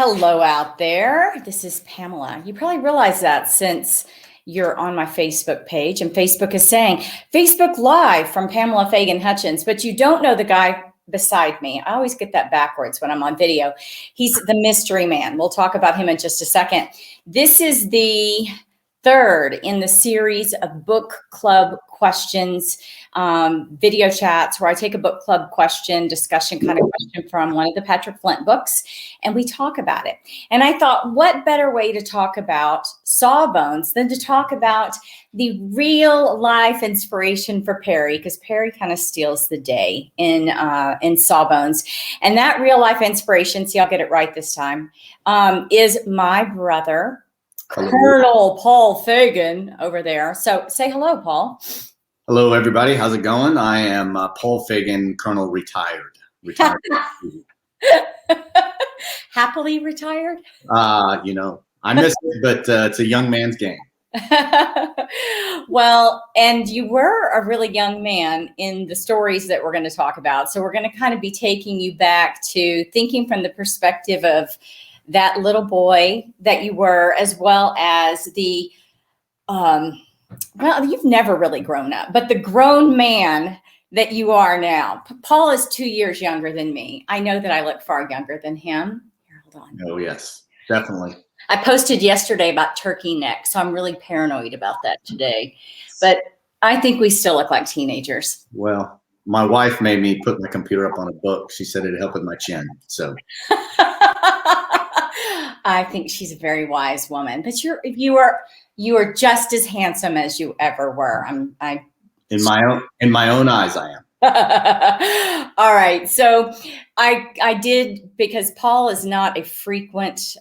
Hello out there. This is Pamela. You probably realize that since you're on my Facebook page and Facebook is saying Facebook Live from Pamela Fagan Hutchins, but you don't know the guy beside me. I always get that backwards when I'm on video. He's the mystery man. We'll talk about him in just a second. This is the third in the series of book club questions, video chats where I take a book club question, discussion kind of question from one of the Patrick Flint books, and we talk about it. And I thought, what better way to talk about Sawbones than to talk about the real life inspiration for Perry, because Perry kind of steals the day in Sawbones. And that real life inspiration, see, I'll get it right this time, is my brother, Colonel Paul Fagan over there. So say hello, Paul. Hello, everybody. How's it going? I am Paul Fagan, Colonel retired. Happily retired? You know, I miss it, but it's a young man's game. Well, and you were a really young man in the stories that we're going to talk about. So we're going to kind of be taking you back to thinking from the perspective of that little boy that you were, as well as the, well, you've never really grown up, but the grown man that you are now. Paul is 2 years younger than me. I know that I look far younger than him. Here, hold on. Oh, yes, definitely. I posted yesterday about turkey neck, so I'm really paranoid about that today. But I think we still look like teenagers. Well, my wife made me put my computer up on a book. She said it'd help with my chin, so. I think she's a very wise woman, but you are just as handsome as you ever were. In my own eyes, I am. All right. So I did, because Paul is not a frequenter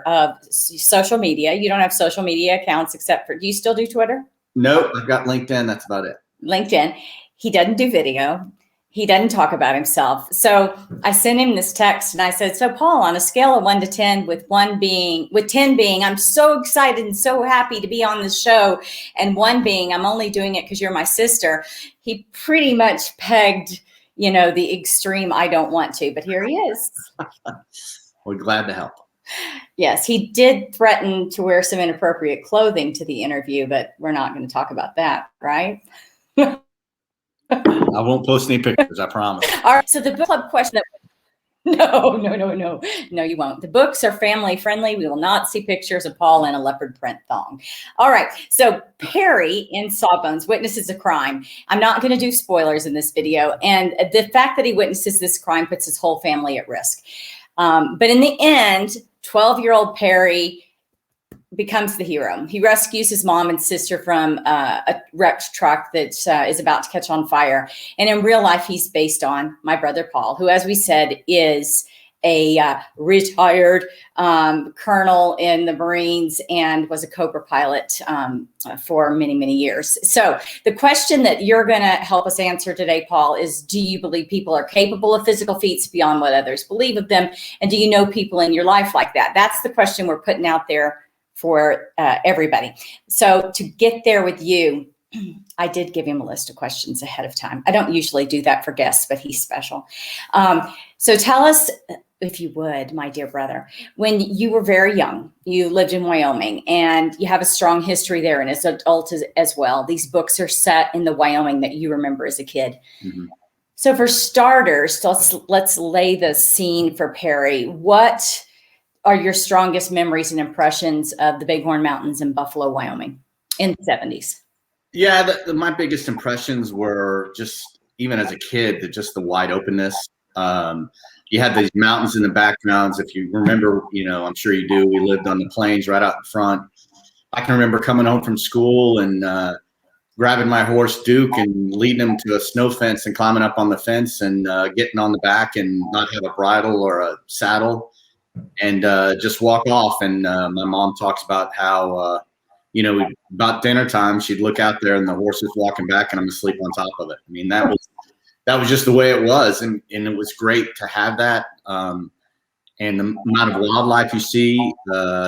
of social media. You don't have social media accounts except for, do you still do Twitter? Nope. I've got LinkedIn. That's about it. LinkedIn. He doesn't do video. He doesn't talk about himself. So I sent him this text and I said, so Paul, on a scale of 1 to 10, with 10 being, I'm so excited and so happy to be on this show, and 1 being, I'm only doing it because you're my sister. He pretty much pegged, the extreme, I don't want to, but here he is. We're glad to help. Yes, he did threaten to wear some inappropriate clothing to the interview, but we're not going to talk about that, right? I won't post any pictures, I promise. All right, so the book club question no, you won't. The books are family friendly. We will not see pictures of Paul in a leopard print thong. All right, so Perry in Sawbones witnesses a crime. I'm not going to do spoilers in this video, and the fact that he witnesses this crime puts his whole family at risk. But in the end, 12-year-old Perry becomes the hero. He rescues his mom and sister from a wrecked truck that is about to catch on fire. And in real life, he's based on my brother Paul, who, as we said, is a retired colonel in the Marines and was a Cobra pilot for many, many years. So the question that you're going to help us answer today, Paul, is, do you believe people are capable of physical feats beyond what others believe of them? And do you know people in your life like that? That's the question we're putting out there for everybody. So to get there with you, I did give him a list of questions ahead of time. I don't usually do that for guests, but he's special. So tell us, if you would, my dear brother, when you were very young, you lived in Wyoming and you have a strong history there, and as an adult as well. These books are set in the Wyoming that you remember as a kid. Mm-hmm. So for starters, let's lay the scene for Perry. What are your strongest memories and impressions of the Bighorn Mountains in Buffalo, Wyoming in the 70s? Yeah, my biggest impressions were just, even as a kid, just the wide openness. You had these mountains in the backgrounds. If you remember, I'm sure you do, we lived on the plains right out in front. I can remember coming home from school and grabbing my horse Duke and leading him to a snow fence and climbing up on the fence and getting on the back and not have a bridle or a saddle. And just walk off. And my mom talks about how, about dinner time, she'd look out there and the horse is walking back and I'm asleep on top of it. I mean, that was just the way it was. And it was great to have that. And the amount of wildlife you see,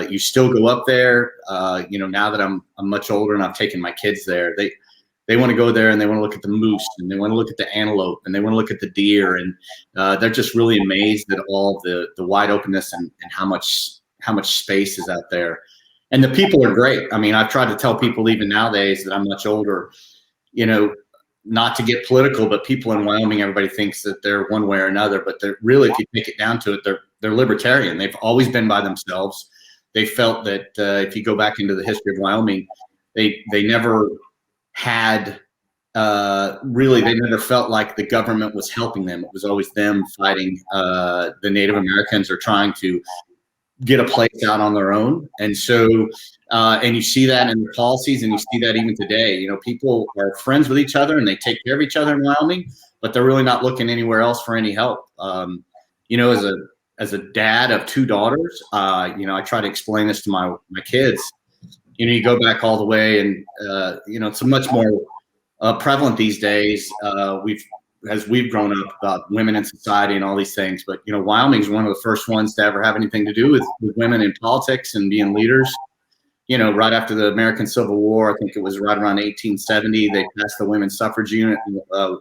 you still go up there. Now that I'm much older and I've taken my kids there, they want to go there and they want to look at the moose and they want to look at the antelope and they want to look at the deer. And they're just really amazed at all the wide openness and how much space is out there. And the people are great. I mean, I've tried to tell people even nowadays that I'm much older, you know, not to get political, but people in Wyoming, everybody thinks that they're one way or another, but they're really, if you take it down to it, they're libertarian. They've always been by themselves. They felt that if you go back into the history of Wyoming, they never had really, they never felt like the government was helping them. It was always them fighting the Native Americans or trying to get a place out on their own. And so, and you see that in the policies, and you see that even today. You know, people are friends with each other and they take care of each other in Wyoming, but they're really not looking anywhere else for any help. You know, as a dad of 2 daughters, you know, I try to explain this to my kids. You know, you go back all the way, and you know, it's a much more prevalent these days. As we've grown up about women in society and all these things, but you know, Wyoming's one of the first ones to ever have anything to do with women in politics and being leaders. You know, right after the American Civil War, I think it was right around 1870, they passed the women's suffrage unit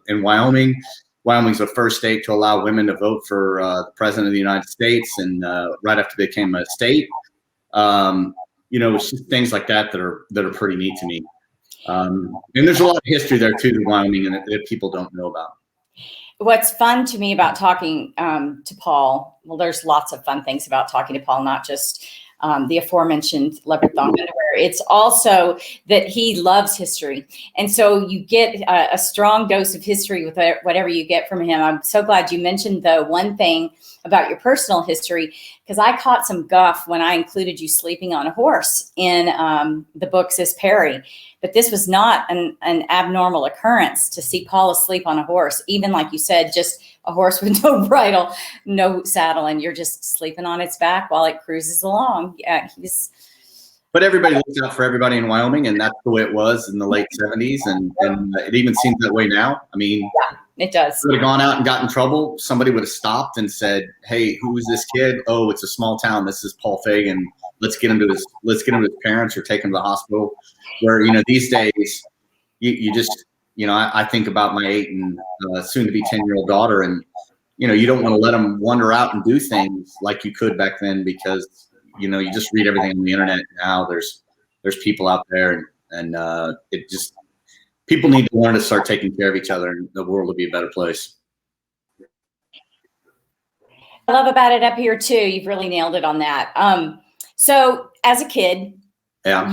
in Wyoming. Wyoming's the first state to allow women to vote for the president of the United States, and right after they became a state. You know, it's just things like that that are pretty neat to me. And there's a lot of history there too, to Wyoming, and that people don't know about. What's fun to me about talking to Paul, well, there's lots of fun things about talking to Paul, not just the aforementioned leopard thong underwear. It's also that he loves history. And so you get a strong dose of history with whatever you get from him. I'm so glad you mentioned the one thing about your personal history, because I caught some guff when I included you sleeping on a horse in the book Sis Perry. But this was not an abnormal occurrence to see Paul asleep on a horse, even like you said, just a horse with no bridle, no saddle, and you're just sleeping on its back while it cruises along. Yeah, But everybody looks out for everybody in Wyoming, and that's the way it was in the late 70s, and it even seems that way now. I mean, yeah, it does. If you would have gone out and got in trouble, somebody would have stopped and said, "Hey, who is this kid? Oh, it's a small town. This is Paul Fagan. Let's get him to his parents or take him to the hospital." Where, you know, these days, you just, you know, I think about my 8 and soon to be 10-year-old daughter, and you know, you don't want to let them wander out and do things like you could back then, because you know, you just read everything on the internet now. There's people out there, and it just, people need to learn to start taking care of each other, and the world will be a better place. I love about it up here too. You've really nailed it on that. So as a kid, yeah,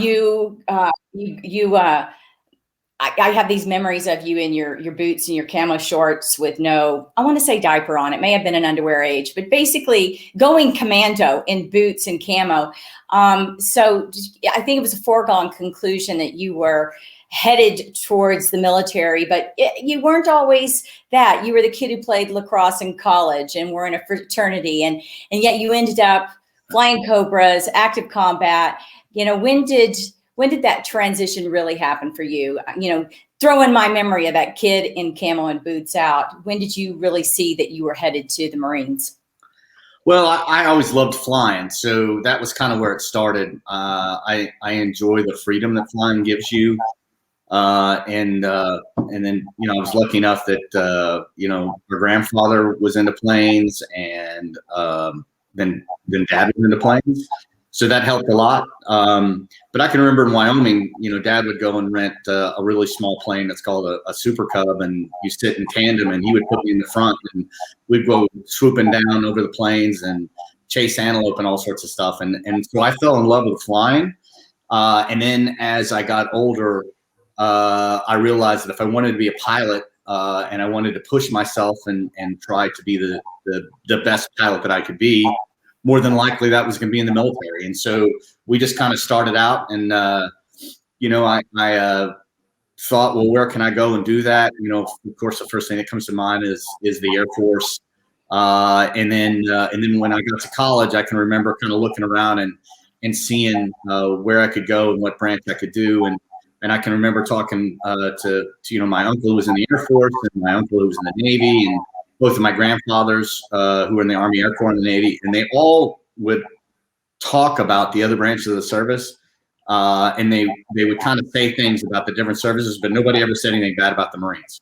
I have these memories of you in your boots and your camo shorts with no, I want to say diaper on. It may have been an underwear age, but basically going commando in boots and camo. So I think it was a foregone conclusion that you were headed towards the military, but you weren't always that. You were the kid who played lacrosse in college and were in a fraternity, and yet you ended up flying Cobras, active combat. You know, when did that transition really happen for you? You know, throwing my memory of that kid in camo and boots out, when did you really see that you were headed to the Marines? Well, I always loved flying, so that was kind of where it started. I enjoy the freedom that flying gives you, and then, you know, I was lucky enough that you know, our grandfather was into planes, and then Dad was into planes. So that helped a lot. But I can remember in Wyoming, you know, Dad would go and rent a really small plane that's called a Super Cub, and you sit in tandem, and he would put me in the front, and we'd go swooping down over the plains and chase antelope and all sorts of stuff. And so I fell in love with flying. And then as I got older, I realized that if I wanted to be a pilot, and I wanted to push myself and try to be the best pilot that I could be, more than likely that was going to be in the military. And so we just kind of started out, and you know, I thought, well, where can I go and do that? You know, of course, the first thing that comes to mind is the Air Force. And then when I got to college, I can remember kind of looking around and seeing where I could go and what branch I could do. And I can remember talking to you know, my uncle who was in the Air Force, and my uncle who was in the Navy, and both of my grandfathers who were in the Army, Air Corps, and the Navy, and they all would talk about the other branches of the service and they would kind of say things about the different services, but nobody ever said anything bad about the Marines.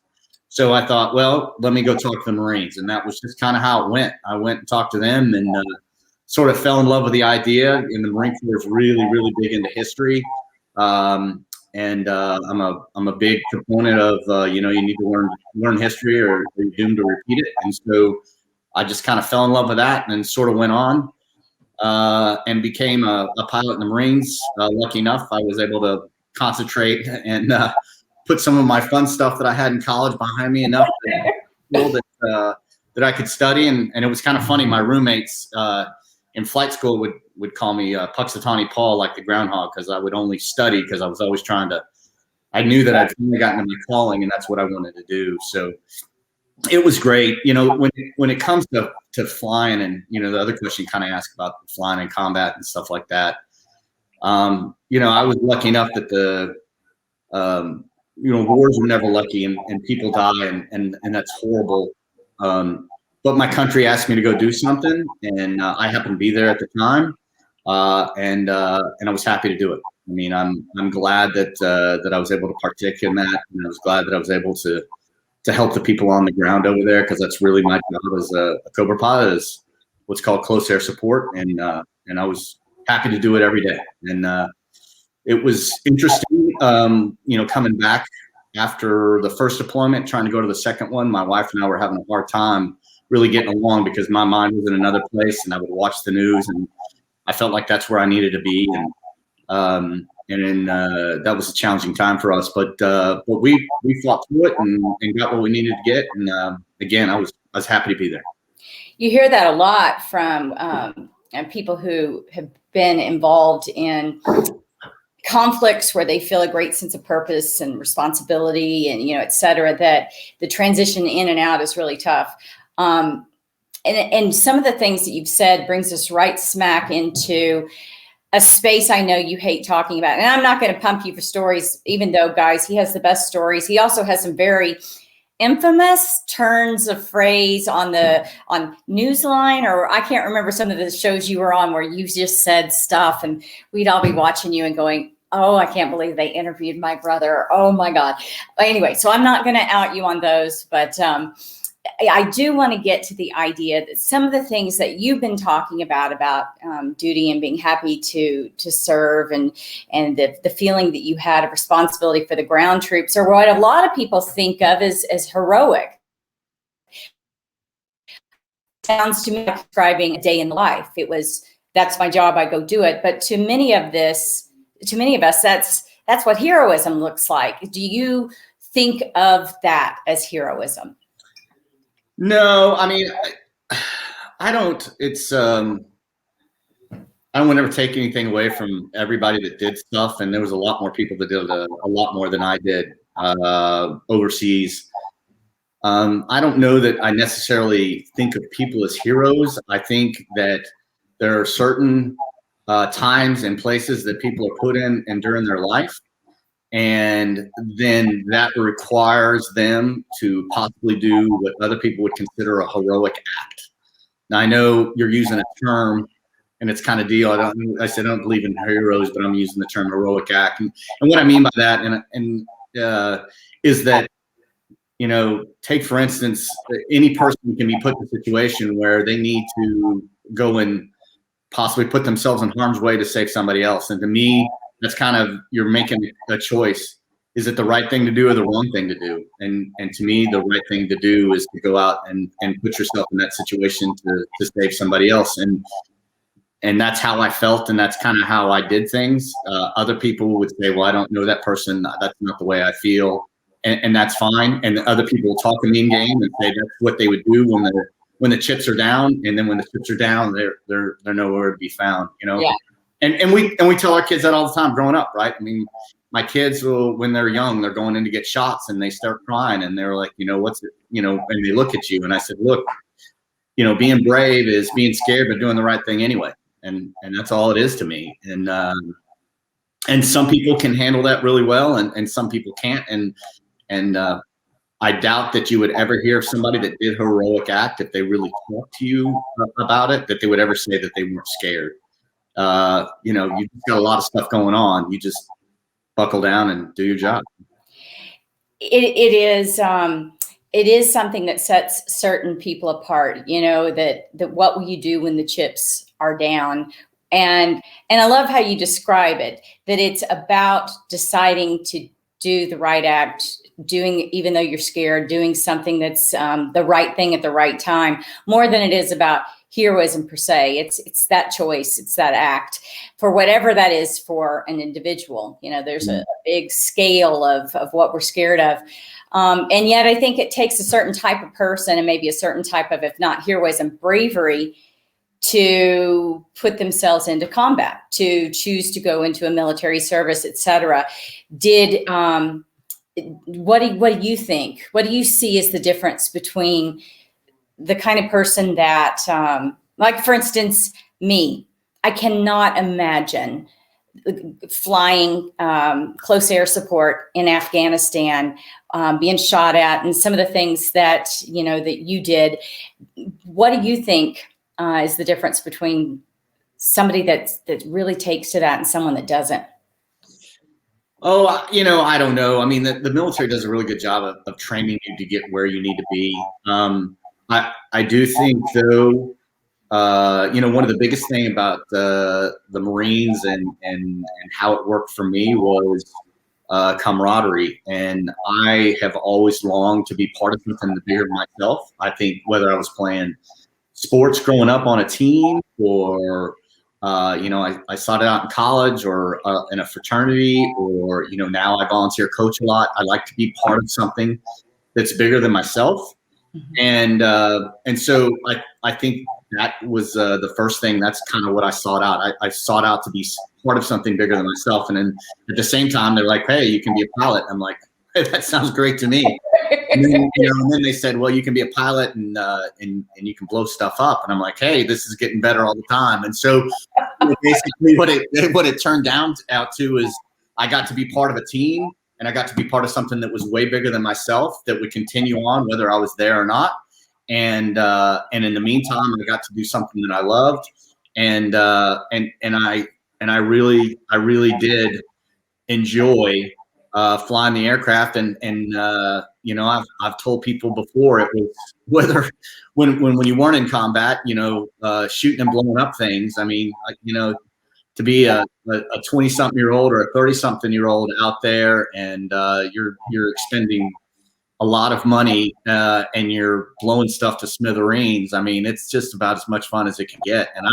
So I thought, well, let me go talk to the Marines, and that was just kind of how it went. I went and talked to them, and sort of fell in love with the idea. And the Marine Corps is really, really big into history. I'm a big proponent of you need to learn history, or you're doomed to repeat it. And so I just kind of fell in love with that, and then sort of went on and became a pilot in the Marines. Lucky enough, I was able to concentrate and put some of my fun stuff that I had in college behind me enough that I could study. And it was kind of funny. My roommates in flight school would call me Puxatawny Paul, like the groundhog, because I would only study because I was always I knew that I'd finally gotten to my calling, and that's what I wanted to do. So it was great. When it comes to flying, and, the other question you kind of asked about flying and combat and stuff like that. I was lucky enough that the wars were never lucky, and people die, and that's horrible. But my country asked me to go do something, and I happened to be there at the time, and I was happy to do it. I mean, I'm glad that I was able to partake in that, and I was glad that I was able to help the people on the ground over there, because that's really my job as a Cobra pilot, is what's called close air support, and I was happy to do it every day. And it was interesting, coming back after the first deployment, trying to go to the second one. My wife and I were having a hard time really getting along, because my mind was in another place, and I would watch the news, and I felt like that's where I needed to be. And then that was a challenging time for us, but we fought through it and got what we needed to get. And again, I was happy to be there. You hear that a lot from people who have been involved in conflicts where they feel a great sense of purpose and responsibility, and et cetera, that the transition in and out is really tough. And some of the things that you've said brings us right smack into a space I know you hate talking about. And I'm not going to pump you for stories, even though, guys, he has the best stories. He also has some very infamous turns of phrase on Newsline, or I can't remember some of the shows you were on where you just said stuff, and we'd all be watching you and going, oh, I can't believe they interviewed my brother. Oh my God. Anyway, so I'm not going to out you on those, but I do want to get to the idea that some of the things that you've been talking about duty and being happy to serve, and the feeling that you had of responsibility for the ground troops, are what a lot of people think of as heroic. Sounds to me like describing a day in life. It was, that's my job, I go do it. But to many of us, that's what heroism looks like. Do you think of that as heroism? No, I mean, I don't. It's I don't ever take anything away from everybody that did stuff, and there was a lot more people that did a lot more than I did overseas. I don't know that I necessarily think of people as heroes. I think that there are certain times and places that people are put in and during their life, and then that requires them to possibly do what other people would consider a heroic act. Now, I know you're using a term, and it's kind of deal. I said I don't believe in heroes, but I'm using the term heroic act, and what I mean by that, is that, take for instance, any person can be put in a situation where they need to go and possibly put themselves in harm's way to save somebody else, and to me, that's kind of, you're making a choice. Is it the right thing to do or the wrong thing to do? And to me, the right thing to do is to go out and put yourself in that situation to save somebody else. And that's how I felt, and that's kind of how I did things. Other people would say, well, I don't know that person. That's not the way I feel. And that's fine. And other people will talk a mean game and say that's what they would do when the chips are down. And then when the chips are down, they're nowhere to be found, Yeah. And we tell our kids that all the time growing up, right? I mean, my kids will, when they're young, they're going in to get shots, and they start crying, and they're like, what's it, and they look at you, and I said, look, being brave is being scared but doing the right thing anyway, and that's all it is to me. And some people can handle that really well, and some people can't, and I doubt that you would ever hear of somebody that did heroic act, if they really talked to you about it, that they would ever say that they weren't scared. you know, you've got a lot of stuff going on. You just buckle down and do your job. It is something that sets certain people apart, you know, that what will you do when the chips are down? And I love how you describe it, that it's about deciding to do the right act, even though you're scared, doing something that's the right thing at the right time, more than it is about heroism per se. It's that choice, it's that act, for whatever that is for an individual. You know, there's a big scale of what we're scared of. And yet I think it takes a certain type of person and maybe a certain type of, if not heroism, bravery, to put themselves into combat, to choose to go into a military service, etc. What do you think? What do you see as the difference between the kind of person that, like, for instance, me? I cannot imagine flying close air support in Afghanistan, being shot at, and some of the things that, you know, that you did. What do you think is the difference between somebody that really takes to that and someone that doesn't? Oh, you know, I don't know. I mean, the military does a really good job of training you to get where you need to be. I do think, though, you know, one of the biggest thing about the Marines and how it worked for me was camaraderie. And I have always longed to be part of something bigger than myself. I think whether I was playing sports growing up on a team, or you know, I sought it out in college, or in a fraternity, or, you know, now I volunteer coach a lot. I like to be part of something that's bigger than myself. And so I think that was the first thing. That's kind of what I sought out. I sought out to be part of something bigger than myself. And then at the same time, they're like, hey, you can be a pilot. I'm like, hey, that sounds great to me. And then, you know, and then they said, well, you can be a pilot and you can blow stuff up. And I'm like, hey, this is getting better all the time. And so, you know, basically what it turned out to is I got to be part of a team, and I got to be part of something that was way bigger than myself, that would continue on whether I was there or not. And in the meantime, I got to do something that I loved. And I really did enjoy flying the aircraft. And you know, I've told people before, it was whether when you weren't in combat, you know, shooting and blowing up things. I mean, you know, to be a 20-something-year-old or a 30-something-year-old out there, and you're expending a lot of money, and you're blowing stuff to smithereens. I mean, it's just about as much fun as it can get. And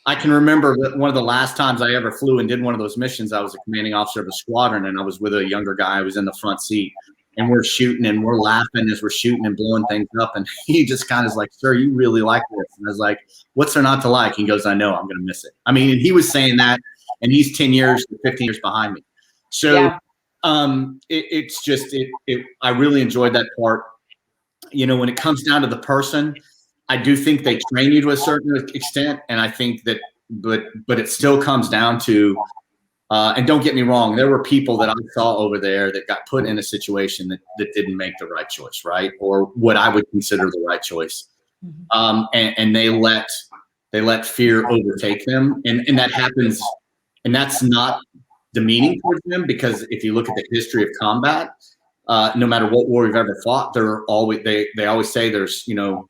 I can remember that one of the last times I ever flew and did one of those missions, I was a commanding officer of a squadron, and I was with a younger guy who was in the front seat, and we're shooting and we're laughing as we're shooting and blowing things up. And he just kind of is like, sir, you really like this? And I was like, what's there not to like? He goes, I know, I'm going to miss it. I mean, and he was saying that, and he's 10 years, 15 years behind me. So yeah. It's just, I really enjoyed that part. You know, when it comes down to the person, I do think they train you to a certain extent. And I think that, but it still comes down to, and don't get me wrong, there were people that I saw over there that got put in a situation that didn't make the right choice, right? Or what I would consider the right choice. And they let fear overtake them. And that happens, and that's not demeaning towards them, because if you look at the history of combat, no matter what war we've ever fought, they always say there's, you know,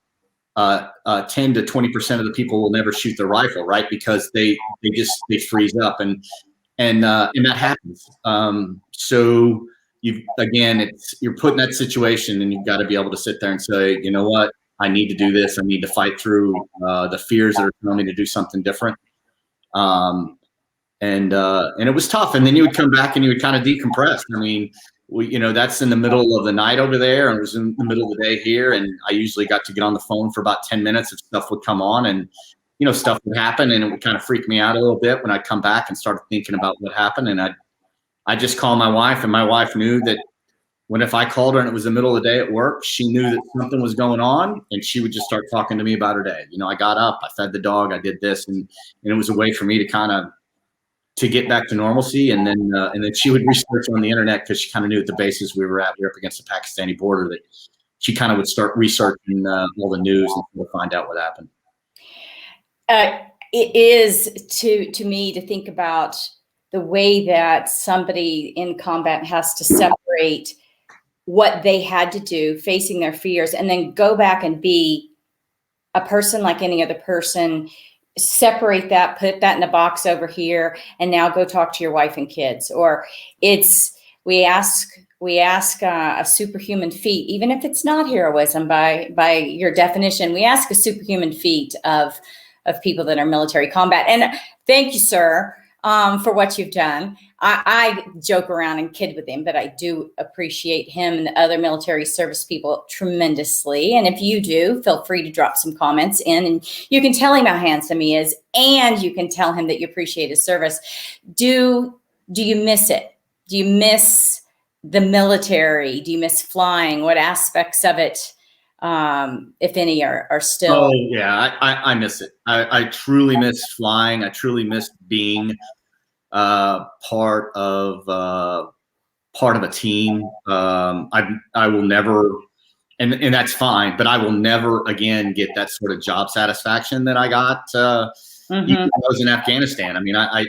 10 to 20% of the people will never shoot their rifle, right? Because they freeze up, and that happens. So you're put in that situation, and you've got to be able to sit there and say, you know what, I need to do this. I need to fight through the fears that are telling me to do something different. And it was tough. And then you would come back and you would kind of decompress. I mean, you know, that's in the middle of the night over there, and it was in the middle of the day here. And I usually got to get on the phone for about 10 minutes if stuff would come on, and, you know, stuff would happen, and it would kind of freak me out a little bit when I'd come back and start thinking about what happened. And I just called my wife, and my wife knew that if I called her and it was the middle of the day at work, she knew that something was going on, and she would just start talking to me about her day. You know, I got up, I fed the dog, I did this, and it was a way for me to kind of to get back to normalcy. And then she would research on the internet, because she kind of knew at the bases we were up against the Pakistani border, that she kind of would start researching all the news and find out what happened. It is to me to think about the way that somebody in combat has to separate what they had to do, facing their fears, and then go back and be a person like any other person, separate that, put that in a box over here, and now go talk to your wife and kids. Or we ask a superhuman feat, even if it's not heroism by your definition. We ask a superhuman feat of people that are military combat. And thank you, sir, for what you've done. I joke around and kid with him, but I do appreciate him and the other military service people tremendously. And if you do, feel free to drop some comments in, and you can tell him how handsome he is, and you can tell him that you appreciate his service. Do you miss it? Do you miss the military? Do you miss flying? What aspects of it, if any, are still? Oh yeah, I miss it. I truly miss flying. I truly miss being part of a team. I will never, and that's fine, but I will never again get that sort of job satisfaction that I got even when I was in Afghanistan. I mean, I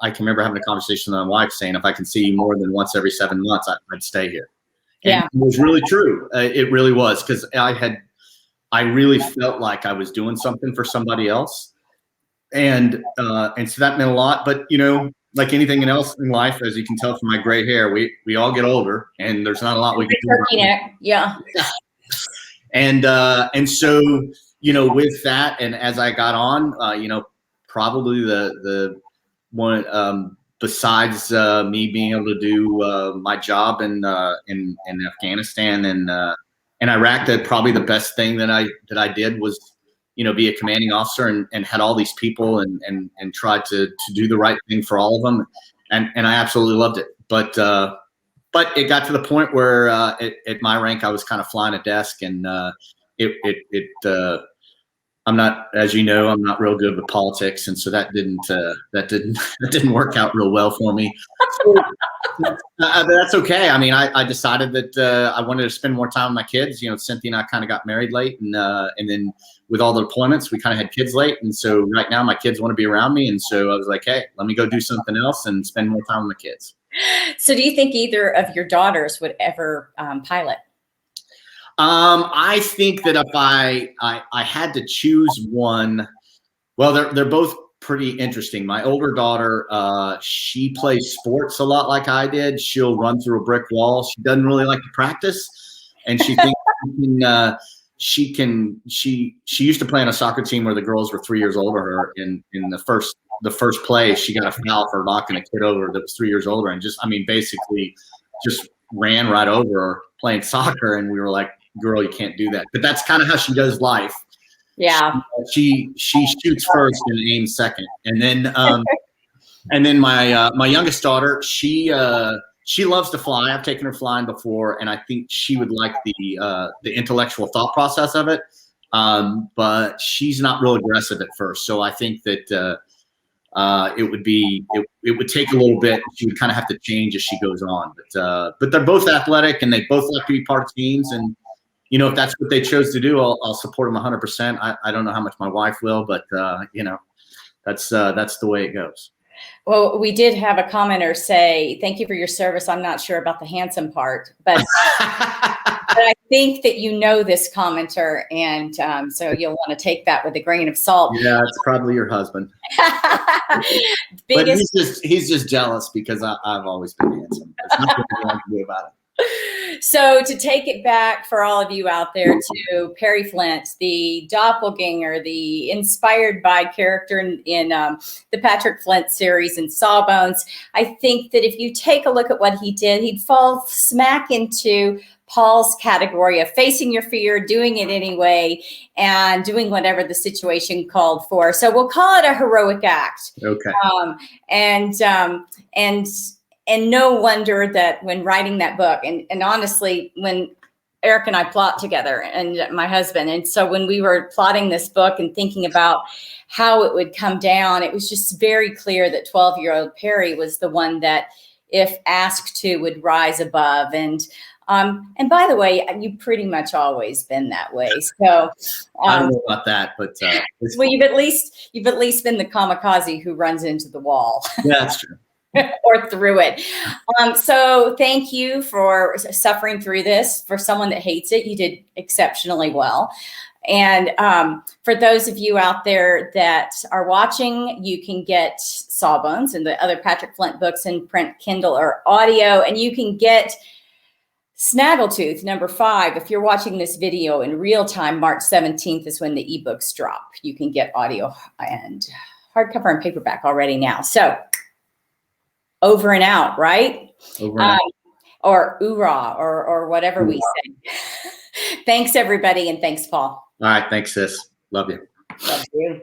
can remember having a conversation with my wife saying, if I can see you more than once every 7 months, I'd stay here. And it was really true. It really was, because I really felt like I was doing something for somebody else. And so that meant a lot. But, like anything else in life, as you can tell from my gray hair, we all get older, and there's not a lot we can do. Yeah. And so, with that, and as I got on, probably the one, besides me being able to do my job in Afghanistan and Iraq, that probably the best thing that I did was, be a commanding officer and had all these people and tried to do the right thing for all of them. And I absolutely loved it. But it got to the point where at my rank, I was kind of flying a desk, and I'm not, as you know, I'm not real good with politics. And so that didn't work out real well for me. So, that's okay. I mean, I decided that I wanted to spend more time with my kids. Cynthia and I kind of got married late, and then with all the deployments, we kind of had kids late. And so right now my kids want to be around me. And so I was like, hey, let me go do something else and spend more time with my kids. So do you think either of your daughters would ever pilot? I think that if I had to choose one, well, they're both pretty interesting. My older daughter, she plays sports a lot like I did. She'll run through a brick wall. She doesn't really like to practice, and she thinks she used to play on a soccer team where the girls were 3 years older than her. In the first play, she got a foul for knocking a kid over that was 3 years older, and basically just ran right over her playing soccer. And we were like, girl, you can't do that. But that's kind of how she does life. Yeah. She shoots first and aims second. And then my youngest daughter, she loves to fly. I've taken her flying before, and I think she would like the intellectual thought process of it. But she's not real aggressive at first. So I think that it would take a little bit. She would kind of have to change as she goes on. But they're both athletic, and they both like to be part of teams. And if that's what they chose to do, I'll support them 100%. I don't know how much my wife will, but that's the way it goes. Well, we did have a commenter say, thank you for your service. I'm not sure about the handsome part, but I think that this commenter, and so you'll want to take that with a grain of salt. Yeah, it's probably your husband. But he's just jealous because I've always been handsome. There's nothing I can do about it. So to take it back for all of you out there to Perry Flint, the doppelganger, the inspired by character in the Patrick Flint series in Sawbones, I think that if you take a look at what he did, he'd fall smack into Paul's category of facing your fear, doing it anyway, and doing whatever the situation called for. So we'll call it a heroic act. Okay. And no wonder that when writing that book, and honestly, when Eric and I plot together, and my husband, and so when we were plotting this book and thinking about how it would come down, it was just very clear that 12-year-old Perry was the one that, if asked to, would rise above. And And by the way, you've pretty much always been that way. So I don't know about that, but well, you've at least been the kamikaze who runs into the wall. Yeah, that's true. Or through it. So thank you for suffering through this. For someone that hates it, you did exceptionally well. And for those of you out there that are watching, you can get Sawbones and the other Patrick Flint books in print, Kindle, or audio, and you can get Snaggletooth #5. If you're watching this video in real time, March 17th is when the ebooks drop. You can get audio and hardcover and paperback already now. So over and out, right? Over and out. Or oorah, or whatever we say. Thanks, everybody, and thanks, Paul. All right, thanks, sis. Love you. Love you.